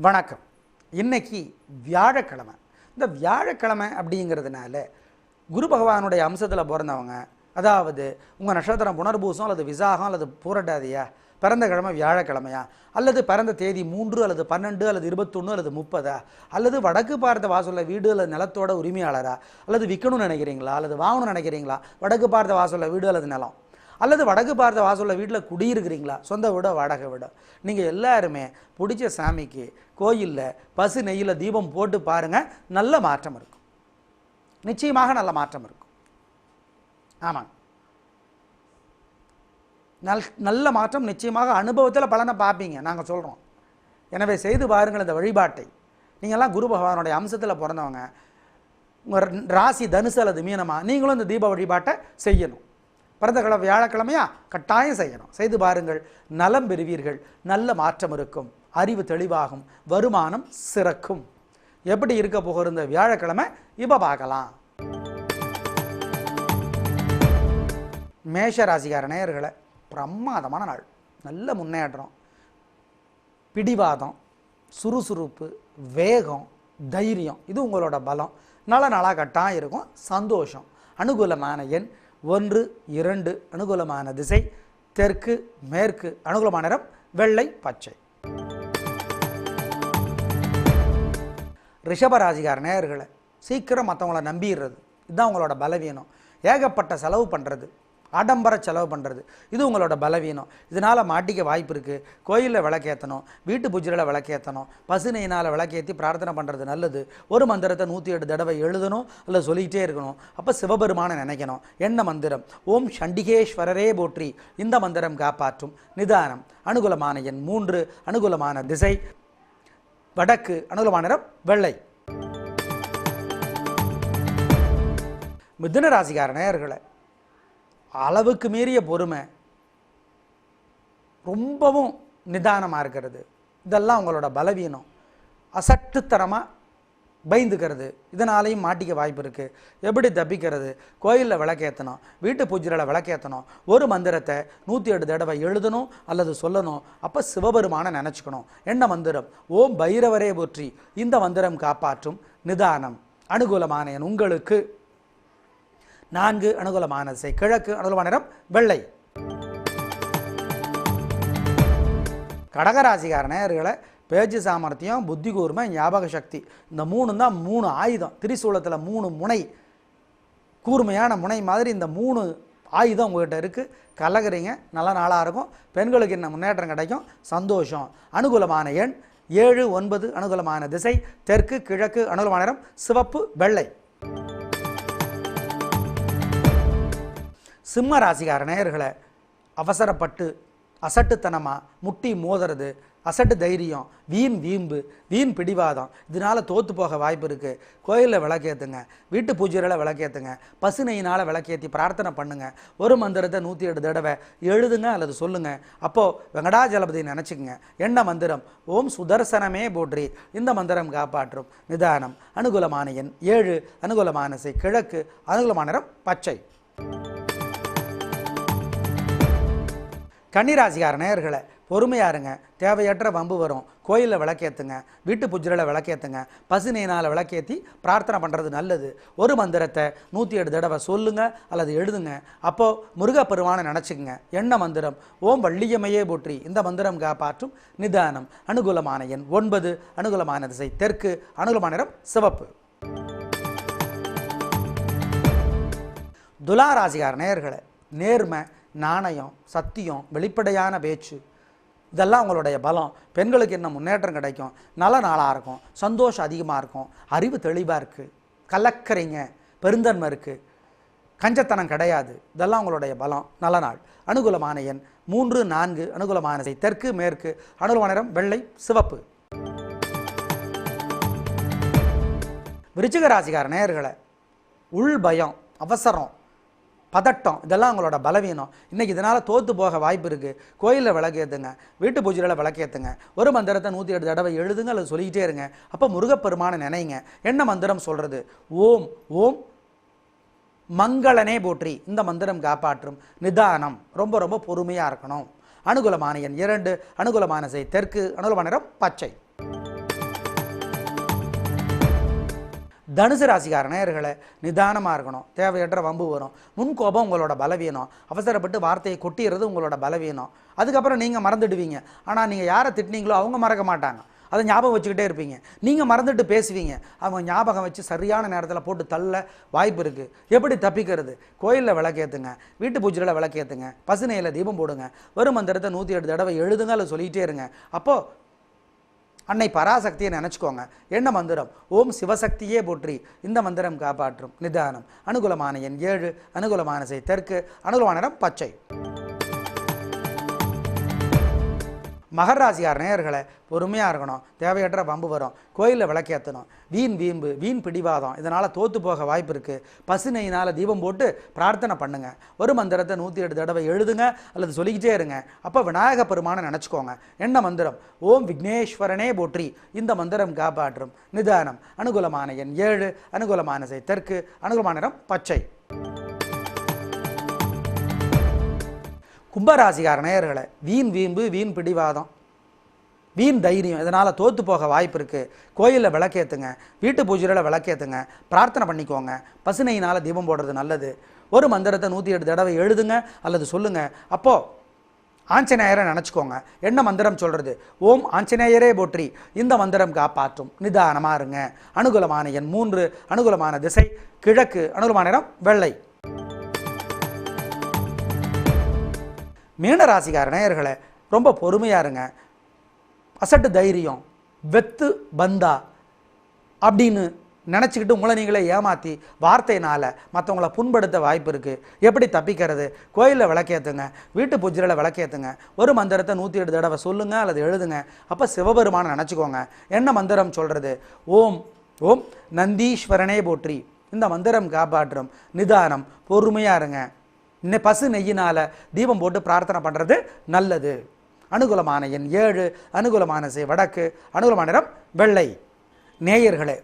வணக்கம். இன்னைக்கு வியாழக்கிழமை. இந்த வியாழக்கிழமை அப்படிங்கிறதுனால குரு பகவானுடைய அம்சத்தில் பிறந்தவங்க, அதாவது உங்கள் நட்சத்திரம் புனர்பூசம் அல்லது விசாகம் அல்லது பூரட்டாதியா, பிறந்த கிழமை வியாழக்கிழமையா, அல்லது பிறந்த தேதி 3 அல்லது 12 அல்லது 21 அல்லது 30, அல்லது வடக்கு பார்த்த வாசல்ல வீடு அல்லது நிலத்தோட உரிமையாளரா, அல்லது விற்கணும்னு நினைக்கிறீங்களா, அல்லது வாங்கணும்னு நினைக்கிறீங்களா, வடக்கு பார்த்த வாசல்ல வீடு அல்லது நிலம், அல்லது வடக்கு பார்த்த வாசல்ல வீட்டில் குடியிருக்கிறீங்களா, சொந்த வீடோ வாடகை வீடோ, நீங்கள் எல்லாருமே பிடிச்ச சாமிக்கு கோயிலில் பசு நெய்யில் தீபம் போட்டு பாருங்கள். நல்ல மாற்றம் இருக்கும், நிச்சயமாக நல்ல மாற்றம் இருக்கும். ஆமாங்க, நல்ல மாற்றம் நிச்சயமாக அனுபவத்தில் பலனை பார்ப்பீங்க, நாங்கள் சொல்கிறோம். எனவே செய்து பாருங்கள் இந்த வழிபாட்டை. நீங்கள்லாம் குரு பகவானுடைய அம்சத்தில் பிறந்தவங்க, உங்கள் ராசி தனுசு அல்லது மீனமா, நீங்களும் இந்த தீப வழிபாட்டை செய்யணும். பிறந்த கிழமை வியாழக்கிழமையா, கட்டாயம் செய்யணும். செய்து பாருங்கள், நலம் பெறுவீர்கள், நல்ல மாற்றம் இருக்கும், அறிவு தெளிவாகும், வருமானம் சிறக்கும். எப்படி இருக்க போகிற இந்த வியாழக்கிழமை இப்போ பார்க்கலாம். மேஷ ராசிக்கார நேயர்களே, பிரமாதமான நாள். நல்ல முன்னேற்றம், பிடிவாதம், சுறுசுறுப்பு, வேகம், தைரியம், இது உங்களோட பலம். நல்ல நாளாக கட்டாயம் இருக்கும். சந்தோஷம். அனுகூலமான எண் 1, 2. அனுகூலமான திசை தெற்கு மேற்கு. அனுகூலமான நிறம் வெள்ளை பச்சை. ரிஷபராசிக்கார நேயர்களை, சீக்கிரம் மற்றவங்கள நம்பிடுறது, இதுதான் உங்களோட பலவீனம். ஏகப்பட்ட செலவு பண்ணுறது, ஆடம்பர செலவு பண்ணுறது, இது உங்களோட பலவீனம். இதனால் மாட்டிக்க வாய்ப்பு இருக்குது. கோயிலில் விளக்கேற்றணும், வீட்டு பூஜையில் விளக்கேற்றணும், பசுனையினால் விளக்கேற்றி பிரார்த்தனை பண்ணுறது நல்லது. ஒரு மந்திரத்தை 108 தடவை எழுதணும், இல்லை சொல்லிக்கிட்டே இருக்கணும். அப்போ சிவபெருமானை நினைக்கணும். என்ன மந்திரம்? ஓம் சண்டிகேஸ்வரரே போற்றி. இந்த மந்திரம் காப்பாற்றும். நிதானம். அனுகூலமான எண் 3. அனுகூலமான திசை வடக்கு. அனுகூலமான நிறம் வெள்ளை. மிதுன ராசிக்கார நேயர்களை, அளவுக்கு மீறிய பொறுமை, ரொம்பவும் நிதானமாக இருக்கிறது, இதெல்லாம் உங்களோட பலவீனம். அசட்டுத்தனமாக பயந்துக்கிறது, இதனாலையும் மாட்டிக்க வாய்ப்பு இருக்குது. எப்படி தப்பிக்கிறது? கோயிலில் விளக்கேற்றணும், வீட்டு பூஜையில் விளக்கேற்றணும், ஒரு மந்திரத்தை 108 தடவை எழுதணும் அல்லது சொல்லணும். அப்போ சிவபெருமானை நினச்சிக்கணும். என்ன மந்திரம்? ஓம் பைரவரே போற்றி. இந்த மந்திரம் காப்பாற்றும். நிதானம். அனுகூலமான எண் உங்களுக்கு 4. அனுகூலமான திசை கிழக்கு. அனுகூலமான நிறம் வெள்ளை. கடகராசிக்கார நேயர்களை, பேச்சு சாமர்த்தியம், புத்தி கூர்மை, ஞாபக சக்தி, இந்த 3 தான் 3 ஆயுதம். திரிசூலத்தில் 3 முனை, கூர்மையான முனை மாதிரி இந்த 3 ஆயுதம் உங்கள்கிட்ட இருக்குது. கலகுறீங்க, நல்ல நாளாக இருக்கும். பெண்களுக்கு என்ன முன்னேற்றம் கிடைக்கும். சந்தோஷம். அனுகூலமான எண் 7, 9. அனுகூலமான திசை தெற்கு கிழக்கு. அனுகூலமான நிறம் சிவப்பு வெள்ளை. சிம்ம ராசிக்கார நேயர்களை, அவசரப்பட்டு அசட்டுத்தனமாக முட்டி மோதுறது, அசட்டு தைரியம், வீண் வீம்பு, வீண் பிடிவாதம், இதனால் தோற்று போக வாய்ப்பு இருக்குது. கோயிலில் விளக்கேற்றுங்க, வீட்டு பூஜையில் விளக்கேற்றுங்க, பசுனையினால் விளக்கேற்றி பிரார்த்தனை பண்ணுங்கள். ஒரு மந்திரத்தை 108 தடவை எழுதுங்க அல்லது சொல்லுங்கள். அப்போது வெங்கடாஜலபதி நினச்சிக்கங்க. என்ன மந்திரம்? ஓம் சுதர்சனமே போற்றி. இந்த மந்திரம் காப்பாற்றும். நிதானம். அனுகூலமான எண் 7. அனுகூலமான திசை கிழக்கு. அனுகூலமான நிறம் பச்சை. கன்னிராசிக்கார நேயர்களை, பொறுமையாக இருங்க, தேவையற்ற வம்பு வரும். கோயிலில் விளக்கேற்றுங்க, வீட்டு பூஜையில் விளக்கேற்றுங்க, பசுனையினால் விளக்கேற்றி பிரார்த்தனை பண்ணுறது நல்லது. ஒரு மந்திரத்தை 108 தடவை சொல்லுங்கள் அல்லது எழுதுங்க. அப்போது முருகப்பெருமானை நினச்சிக்கங்க. என்ன மந்திரம்? ஓம் வள்ளியம்மையே போற்றி. இந்த மந்திரம் காப்பாற்றும். நிதானம். அனுகூலமான எண் 9. அனுகூலமான திசை தெற்கு. அனுகூலமான நிறம் சிவப்பு. துலா ராசிக்கார நேயர்களை, நேர்மை, நாணயம், சத்தியம், வெளிப்படையான பேச்சு, இதெல்லாம் உங்களுடைய பலம். பெண்களுக்கு என்ன முன்னேற்றம் கிடைக்கும். நல்ல நாளாக இருக்கும். சந்தோஷம் அதிகமாக இருக்கும். அறிவு தெளிவாக இருக்குது. கலக்கரைங்க, பெருந்தன்மை இருக்குது, கஞ்சத்தனம் கிடையாது, இதெல்லாம் உங்களுடைய பலம். நல்ல நாள். அனுகூலமான எண் 3, 4. அனுகூலமான திசை தெற்கு மேற்கு. அனுகூலமான நிறம் வெள்ளை சிவப்பு. விருச்சிக ராசிக்கார நேயர்களை, உள் பயம், அவசரம், பதட்டம், இதெல்லாம் உங்களோட பலவீனம். இன்றைக்கி இதனால் தோற்று போக வாய்ப்பு இருக்குது. கோயிலில் விளக்கேற்றுங்க, வீட்டு பூஜையில் விளக்கேற்றுங்க, ஒரு மந்திரத்தை 108 தடவை எழுதுங்க அல்லது சொல்லிக்கிட்டே இருங்க. அப்போ முருகப்பெருமானை நினைங்க. என்ன மந்திரம் சொல்கிறது? ஓம் ஓம் மங்களனே போற்றி. இந்த மந்திரம் காப்பாற்றும். நிதானம். ரொம்ப ரொம்ப பொறுமையாக இருக்கணும். அனுகூலமான எண் 2. அனுகூலமான திசை தெற்கு. அனுகூலமான நிறம் பச்சை. தனுசு ராசிக்கார நேயர்களே, நிதானமாக இருக்கணும். தேவையற்ற வம்பு வரும். முன்கோபம் உங்களோட பலவீனம். அவசரப்பட்டு வார்த்தையை கொட்டிடுறது உங்களோட பலவீனம். அதுக்கப்புறம் நீங்கள் மறந்துடுவீங்க. ஆனால் நீங்கள் யாரை திட்டினீங்களோ அவங்க மறக்க மாட்டாங்க. அதை ஞாபகம் வச்சுக்கிட்டே இருப்பீங்க. நீங்கள் மறந்துட்டு பேசுவீங்க. அவங்க ஞாபகம் வச்சு சரியான நேரத்தில் போட்டு தள்ள வாய்ப்பு இருக்குது. எப்படி தப்பிக்கிறது? கோயிலில் விளக்கேற்றுங்க, வீட்டு பூஜையில் விளக்கேற்றுங்க, பசுநெய்யில் தீபம் போடுங்க, ஒரு மந்திரத்தை 108 தடவை எழுதுங்க, அதை சொல்லிகிட்டே இருங்க. அப்போது அன்னை பராசக்தியை நினச்சிக்கோங்க. என்ன மந்திரம்? ஓம் சிவசக்தியே போற்றி. இந்த மந்திரம் காப்பாற்றும். நிதானம். அனுகூலமான எண் 7, அனுகூலமான திசை தெற்கு, அனுகூலமான நிறம் பச்சை. மகர ராசியார் நேயர்களே, பொறுமையாக இருக்கணும். தேவையற்ற வம்பு வரும். கோயிலில் விளக்கேற்றணும். வீண் வீம்பு, வீண் பிடிவாதம் இதனால் தோற்று போக வாய்ப்பு இருக்குது. பசுநெய்யினால் தீபம் போட்டு பிரார்த்தனை பண்ணுங்கள். ஒரு மந்திரத்தை 108 தடவை எழுதுங்க அல்லது சொல்லிக்கிட்டே இருங்க. அப்போ விநாயக பெருமானை நினச்சிக்கோங்க. என்ன மந்திரம்? ஓம் விக்னேஸ்வரனே போற்றி. இந்த மந்திரம் காப்பாற்றும். நிதானம். அனுகூலமான எண் 7, அனுகூலமான திசை தெற்கு, அனுகூலமான நிறம் பச்சை. கும்பராசிக்கார நேயர்களை, வீண் வீம்பு, வீண் பிடிவாதம், வீண் தைரியம் இதனால் தோற்று போக வாய்ப்பு இருக்குது. கோயிலில் விளக்கேற்றுங்க, வீட்டு பூஜையில் விளக்கேற்றுங்க, பிரார்த்தனை பண்ணிக்கோங்க. பசுநெய்யினால் தீபம் போடுறது நல்லது. ஒரு மந்திரத்தை 108 தடவை எழுதுங்க அல்லது சொல்லுங்கள். அப்போது ஆஞ்சநேயரை நினச்சிக்கோங்க. என்ன மந்திரம் சொல்கிறது? ஓம் ஆஞ்சநேயரே போற்றி. இந்த மந்திரம் காப்பாற்றும். நிதானமாக இருங்க. அனுகூலமான எண் 3, அனுகூலமான திசை கிழக்கு, அனுகூலமான நிறம் வெள்ளை. மீனராசிக்கார நேயர்களே, ரொம்ப பொறுமையாக இருங்க. அசட்டு தைரியம், வெத்து பந்தா அப்படின்னு நினச்சிக்கிட்டு உங்களை நீங்களே ஏமாற்றி வார்த்தையினால் மற்றவங்களை புண்படுத்த வாய்ப்பு இருக்குது. எப்படி தப்பிக்கிறது? கோயிலில் விளக்கேற்றுங்க, வீட்டு பூஜையில் விளக்கேற்றுங்க, ஒரு மந்திரத்தை 108 தடவை சொல்லுங்கள் அல்லது எழுதுங்க. அப்போ சிவபெருமானை நினச்சிக்கோங்க. என்ன மந்திரம் சொல்கிறது? ஓம் ஓம் நந்தீஸ்வரனே போற்றி. இந்த மந்திரம் காப்பாற்றும். நிதானம். பொறுமையாக இருங்க. பசு நெய்யினால் தீபம் போட்டு பிரார்த்தனை பண்ணுறது நல்லது. அனுகூலமான எண் 7, அனுகூலமான திசை வடக்கு, அனுகூலமான நிறம் வெள்ளை. நேயர்களே,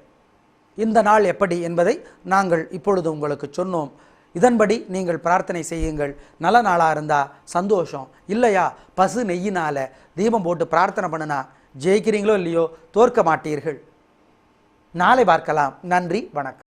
இந்த நாள் எப்படி என்பதை நாங்கள் இப்பொழுது உங்களுக்கு சொன்னோம். இதன்படி நீங்கள் பிரார்த்தனை செய்யுங்கள். நல்ல நாளாக இருந்தால் சந்தோஷம். இல்லையா, பசு நெய்யினால் தீபம் போட்டு பிரார்த்தனை பண்ணுனா ஜெயிக்கிறீங்களோ இல்லையோ, தோற்க மாட்டீர்கள். நாளை பார்க்கலாம். நன்றி, வணக்கம்.